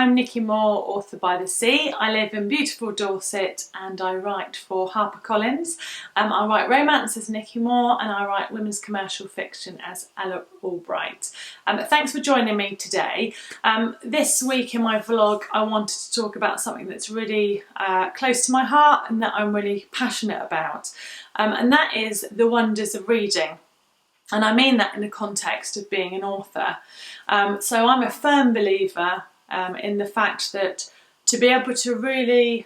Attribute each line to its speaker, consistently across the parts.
Speaker 1: I'm Nikki Moore, author by the sea. I live in beautiful Dorset and I write for HarperCollins. I write romance as Nikki Moore and I write women's commercial fiction as Ella Allbright. Thanks for joining me today. This week in my vlog I wanted to talk about something that's really close to my heart and that I'm really passionate about, and that is the wonders of reading. And I mean that in the context of being an author. So I'm a firm believer in the fact that to be able to really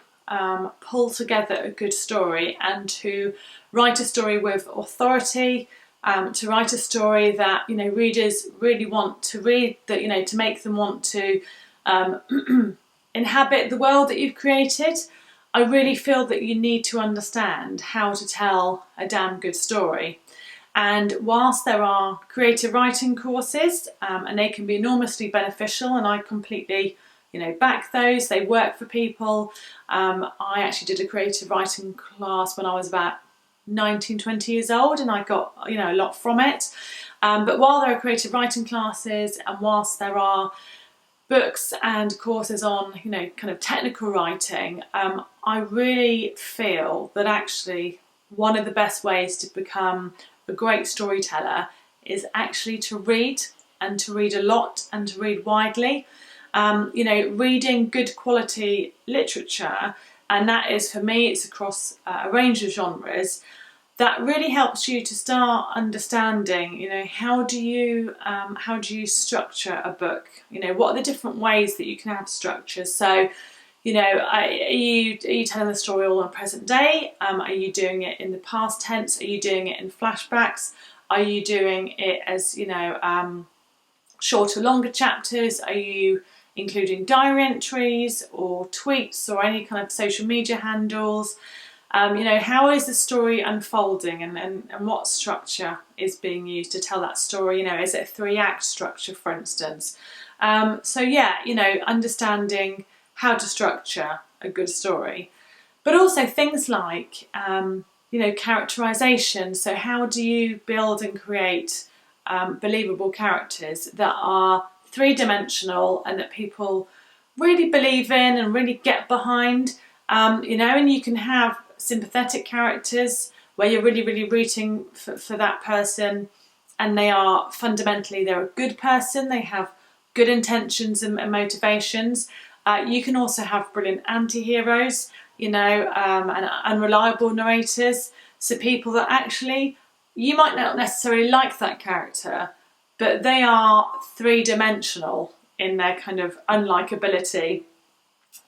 Speaker 1: pull together a good story and to write a story with authority, to write a story that readers really want to read, that to make them want to inhabit the world that you've created, I really feel that you need to understand how to tell a damn good story. And whilst there are creative writing courses and they can be enormously beneficial, and I completely back those, they work for people. I actually did a creative writing class when I was about 19, 20 years old and I got a lot from it. But while there are creative writing classes and whilst there are books and courses on kind of technical writing, I really feel that actually one of the best ways to become a great storyteller is actually to read, and to read a lot and to read widely. Reading good quality literature, and that is, for me, it's across a range of genres, that really helps you to start understanding how do you structure a book. What are the different ways that you can have structure. So are you telling the story all in present day? Are you doing it in the past tense? Are you doing it in flashbacks? Are you doing it as shorter, longer chapters? Are you including diary entries or tweets or any kind of social media handles? How is the story unfolding, and what structure is being used to tell that story? Is it a 3-act structure, for instance? Understanding how to structure a good story, but also things like characterization. So how do you build and create believable characters that are 3-dimensional and that people really believe in and really get behind? And you can have sympathetic characters where you're really rooting for that person, and they're a good person, they have good intentions and motivations. You can also have brilliant anti-heroes, and unreliable narrators. So people that actually, you might not necessarily like that character, but they are 3-dimensional in their kind of unlikability.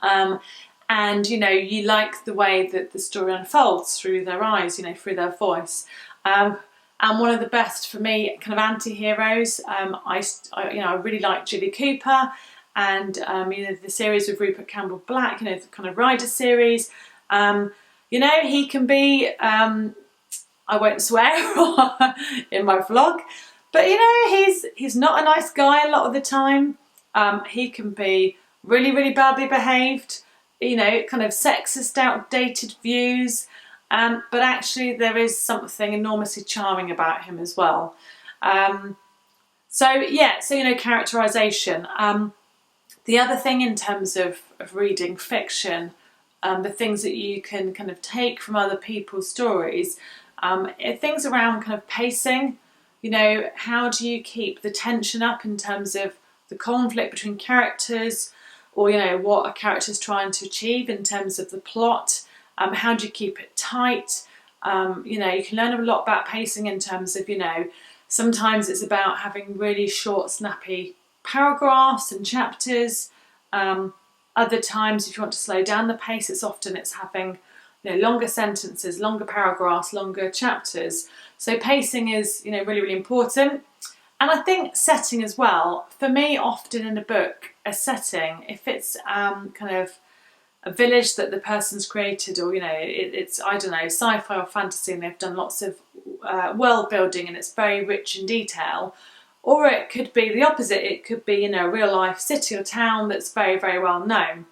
Speaker 1: And you like the way that the story unfolds through their eyes, through their voice. And one of the best for me kind of anti-heroes, I really like Julie Cooper. And the series with Rupert Campbell Black, the kind of Rider series, he can be, I won't swear in my vlog, but he's not a nice guy a lot of the time. He can be really badly behaved, kind of sexist, outdated views, but actually there is something enormously charming about him as well. Characterization. The other thing in terms of reading fiction, the things that you can kind of take from other people's stories, things around kind of pacing. How do you keep the tension up in terms of the conflict between characters, or what a character's trying to achieve in terms of the plot? How do you keep it tight? You can learn a lot about pacing in terms of sometimes it's about having really short, snappy paragraphs and chapters. Other times, if you want to slow down the pace, it's having longer sentences, longer paragraphs, longer chapters. So pacing is really important. And I think setting as well. For me, often in a book, a setting, if it's kind of a village that the person's created, or it's I don't know, sci-fi or fantasy, and they've done lots of world building and it's very rich in detail. Or it could be the opposite. It could be, a real life city or town that's very well known.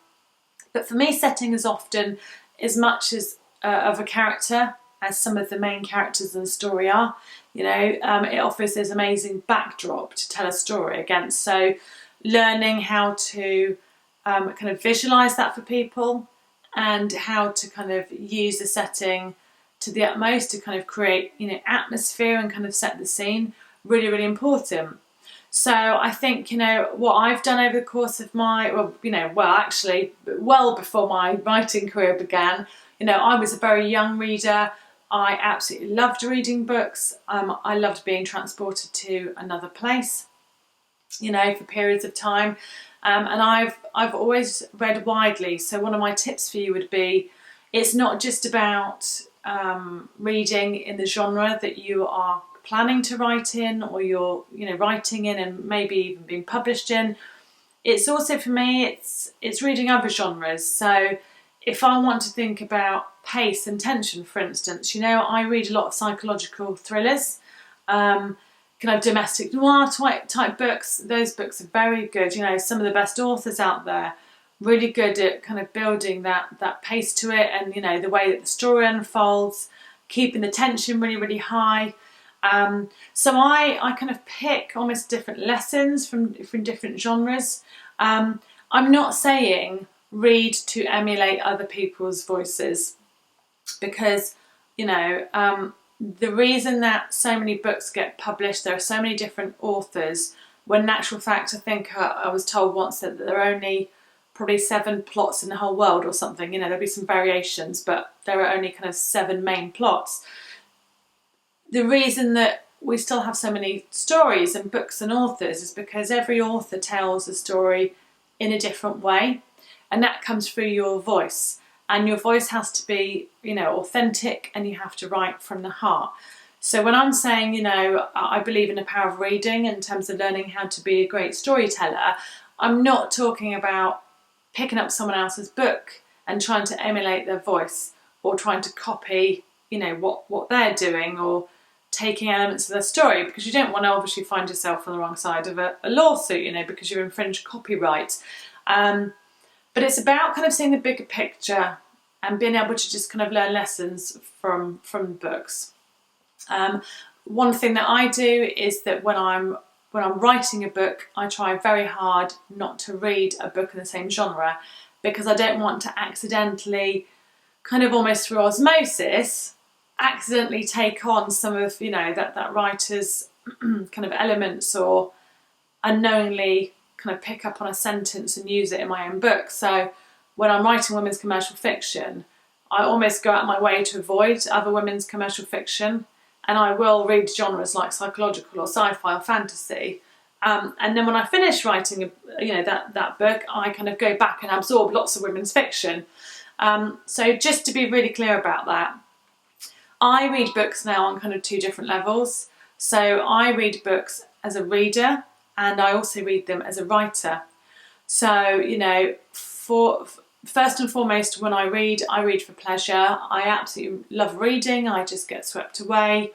Speaker 1: But for me, setting is often as much as of a character as some of the main characters in the story are. It offers this amazing backdrop to tell a story against. So learning how to kind of visualise that for people, and how to kind of use the setting to the utmost to kind of create, you know, atmosphere and kind of set the scene. Really, really important. So I think, you know, what I've done over the course of my, well before my writing career began, you know, I was a very young reader. I absolutely loved reading books. I loved being transported to another place, you know, for periods of time. And I've always read widely. So one of my tips for you would be, it's not just about reading in the genre that you are planning to write in, or you're, you know, writing in and maybe even being published in. It's also, for me, it's reading other genres. So if I want to think about pace and tension, for instance, you know, I read a lot of psychological thrillers, kind of domestic noir type books. Those books are very good. You know, some of the best authors out there, really good at kind of building that pace to it, and, you know, the way that the story unfolds, keeping the tension really, really high. So I kind of pick almost different lessons from different genres. I'm not saying read to emulate other people's voices, because, you know, the reason that so many books get published, there are so many different authors, when in actual fact I think I was told once that there are only probably 7 plots in the whole world or something. You know, there'll be some variations, but there are only kind of 7 main plots. The reason that we still have so many stories and books and authors is because every author tells a story in a different way, and that comes through your voice. And your voice has to be, you know, authentic, and you have to write from the heart. So when I'm saying, you know, I believe in the power of reading in terms of learning how to be a great storyteller, I'm not talking about picking up someone else's book and trying to emulate their voice, or trying to copy, you know, what they're doing, or taking elements of their story, because you don't want to obviously find yourself on the wrong side of a lawsuit, you know, because you've infringed copyright. But it's about kind of seeing the bigger picture and being able to just kind of learn lessons from books. One thing that I do is that when I'm writing a book, I try very hard not to read a book in the same genre, because I don't want to accidentally, kind of almost through osmosis, accidentally take on some of, you know, that writer's kind of elements, or unknowingly kind of pick up on a sentence and use it in my own book. So when I'm writing women's commercial fiction, I almost go out of my way to avoid other women's commercial fiction, and I will read genres like psychological or sci-fi or fantasy. And then when I finish writing, you know, that book, I kind of go back and absorb lots of women's fiction. So just to be really clear about that, I read books now on kind of 2 different levels. So I read books as a reader, and I also read them as a writer. So, you know, first and foremost, when I read for pleasure. I absolutely love reading. I just get swept away.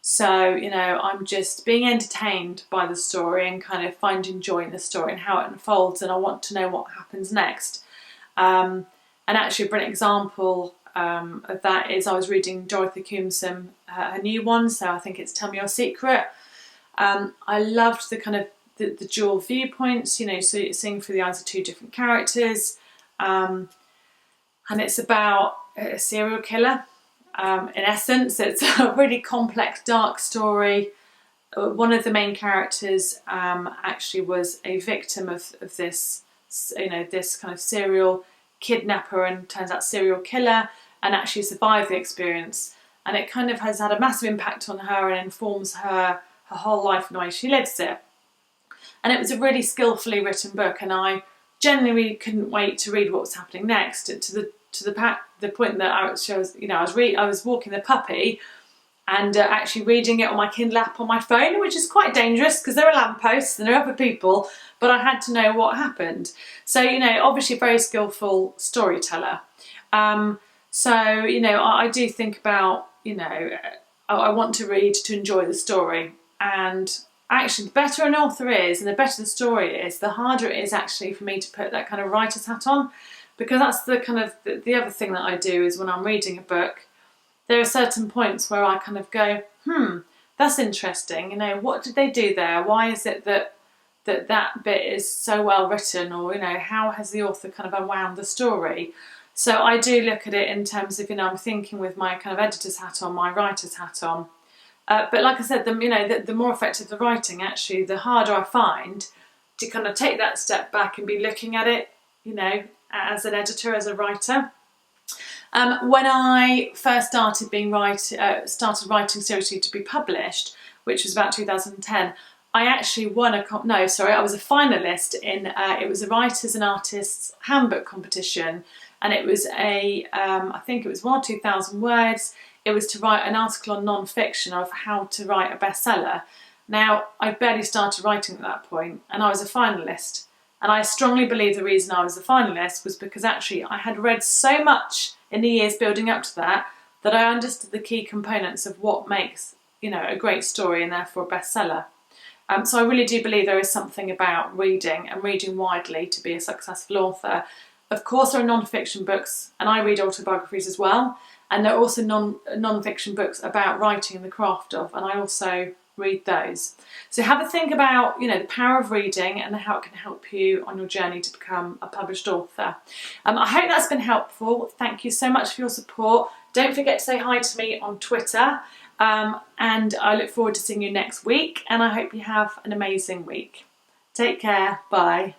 Speaker 1: So, you know, I'm just being entertained by the story and kind of finding joy in the story and how it unfolds, and I want to know what happens next. And actually a brilliant example of that is, I was reading Dorothy Coombs' her new one, so I think it's Tell Me Your Secret. I loved the kind of the dual viewpoints, you know, so seeing through the eyes of 2 different characters, and it's about a serial killer. In essence, it's a really complex, dark story. One of the main characters actually was a victim of this, you know, this kind of serial kidnapper, and turns out serial killer, and actually survived the experience. And it kind of has had a massive impact on her and informs her whole life and the way she lives it. And it was a really skillfully written book, and I genuinely couldn't wait to read what was happening next. To the point that I was walking the puppy, and actually reading it on my Kindle app on my phone, which is quite dangerous because there are lampposts and there are other people, but I had to know what happened. So, you know, obviously a very skillful storyteller. So, you know, I do think about, you know, I want to read to enjoy the story. And actually, the better an author is and the better the story is, the harder it is actually for me to put that kind of writer's hat on. Because that's the kind of, the other thing that I do is when I'm reading a book, there are certain points where I kind of go, that's interesting, you know, what did they do there? Why is it that that bit is so well written, or, you know, how has the author kind of unwound the story. So I do look at it in terms of, you know, I'm thinking with my kind of editor's hat on, my writer's hat on. But like I said, the more effective the writing, actually, the harder I find to kind of take that step back and be looking at it, you know, as an editor, as a writer. When I first started writing seriously to be published, which was about 2010, I actually won I was a finalist in, it was a Writers and Artists Handbook competition, and it was I think it was 1,000 or 2,000 words. It was to write an article on non-fiction of how to write a bestseller. Now, I barely started writing at that point, and I was a finalist. And I strongly believe the reason I was a finalist was because actually I had read so much in the years building up to that I understood the key components of what makes, you know, a great story and therefore a bestseller. So I really do believe there is something about reading, and reading widely, to be a successful author. Of course, there are non-fiction books, and I read autobiographies as well. And there are also non-fiction books about writing and the craft of, and I also read those. So have a think about, you know, the power of reading and how it can help you on your journey to become a published author. I hope that's been helpful. Thank you so much for your support. Don't forget to say hi to me on Twitter, and I look forward to seeing you next week, and I hope you have an amazing week. Take care. Bye.